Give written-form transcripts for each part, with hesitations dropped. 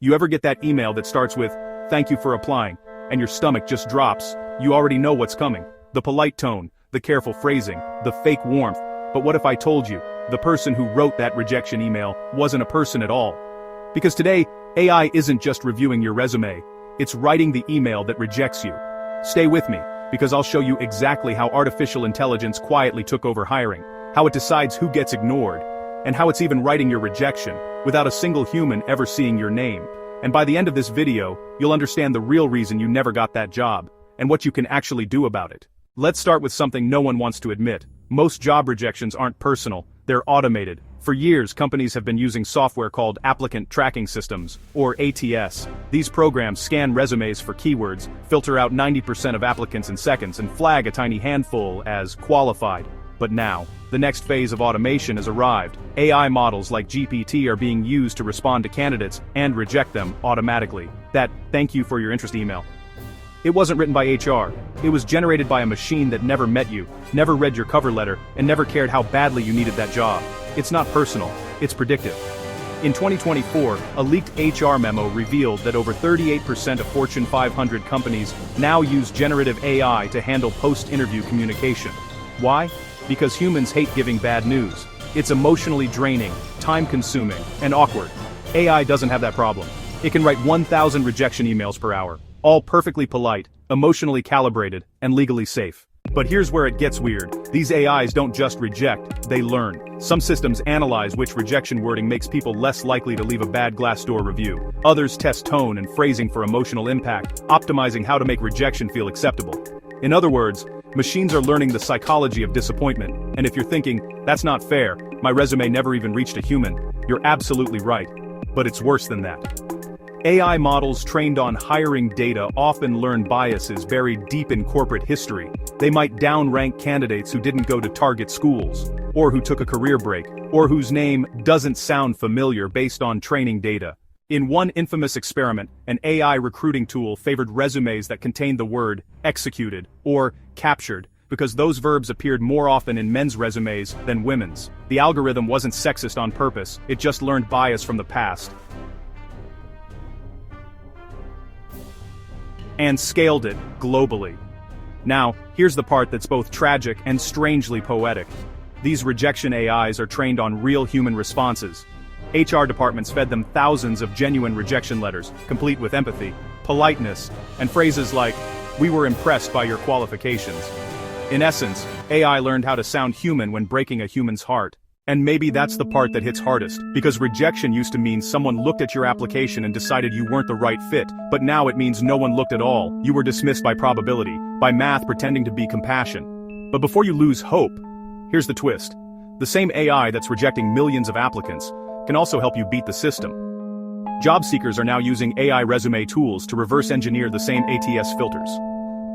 You ever get that email that starts with, "Thank you for applying," and your stomach just drops? You already know what's coming. The polite tone, the careful phrasing, the fake warmth. But what if I told you, the person who wrote that rejection email wasn't a person at all? Because today, AI isn't just reviewing your resume, it's writing the email that rejects you. Stay with me, because I'll show you exactly how artificial intelligence quietly took over hiring, how it decides who gets ignored, and how it's even writing your rejection, without a single human ever seeing your name. And by the end of this video, you'll understand the real reason you never got that job, and what you can actually do about it. Let's start with something no one wants to admit. Most job rejections aren't personal, they're automated. For years, companies have been using software called applicant tracking systems, or ATS. These programs scan resumes for keywords, filter out 90% of applicants in seconds, and flag a tiny handful as qualified. But now, the next phase of automation has arrived. AI models like GPT are being used to respond to candidates and reject them automatically. That "thank you for your interest" email. It wasn't written by HR. It was generated by a machine that never met you, never read your cover letter, and never cared how badly you needed that job. It's not personal, it's predictive. In 2024, a leaked HR memo revealed that over 38% of Fortune 500 companies now use generative AI to handle post-interview communication. Why? Because humans hate giving bad news. It's emotionally draining, time-consuming, and awkward. AI doesn't have that problem. It can write 1,000 rejection emails per hour, all perfectly polite, emotionally calibrated, and legally safe. But here's where it gets weird. These AIs don't just reject, they learn. Some systems analyze which rejection wording makes people less likely to leave a bad Glassdoor review. Others test tone and phrasing for emotional impact, optimizing how to make rejection feel acceptable. In other words, machines are learning the psychology of disappointment, and if you're thinking, "That's not fair, my resume never even reached a human," you're absolutely right. But it's worse than that. AI models trained on hiring data often learn biases buried deep in corporate history. They might downrank candidates who didn't go to target schools, or who took a career break, or whose name doesn't sound familiar based on training data. In one infamous experiment, an AI recruiting tool favored resumes that contained the word "executed" or "captured," because those verbs appeared more often in men's resumes than women's. The algorithm wasn't sexist on purpose, it just learned bias from the past. And scaled it globally. Now, here's the part that's both tragic and strangely poetic. These rejection AIs are trained on real human responses. HR departments fed them thousands of genuine rejection letters, complete with empathy, politeness, and phrases like, "We were impressed by your qualifications." In essence, AI learned how to sound human when breaking a human's heart. And maybe that's the part that hits hardest, because rejection used to mean someone looked at your application and decided you weren't the right fit, but now it means no one looked at all. You were dismissed by probability, by math pretending to be compassion. But before you lose hope, here's the twist. The same AI that's rejecting millions of applicants can also help you beat the system. Job seekers are now using AI resume tools to reverse engineer the same ATS filters.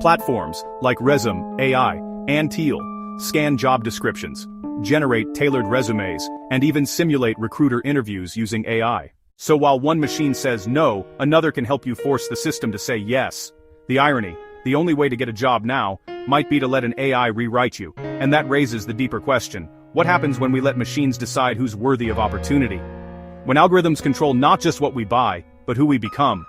Platforms like Resume, AI, and Teal scan job descriptions, generate tailored resumes, and even simulate recruiter interviews using AI. So while one machine says no, another can help you force the system to say yes. The irony, the only way to get a job now, might be to let an AI rewrite you. And that raises the deeper question: what happens when we let machines decide who's worthy of opportunity? When algorithms control not just what we buy, but who we become?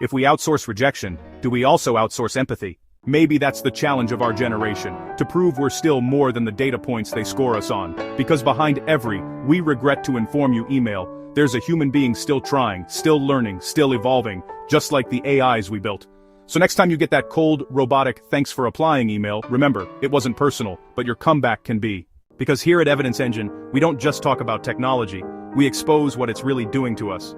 If we outsource rejection, do we also outsource empathy? Maybe that's the challenge of our generation, to prove we're still more than the data points they score us on. Because behind every "we regret to inform you" email, there's a human being still trying, still learning, still evolving, just like the AIs we built. So next time you get that cold, robotic "thanks for applying" email, remember, it wasn't personal, but your comeback can be. Because here at Evidence Engine, we don't just talk about technology, we expose what it's really doing to us.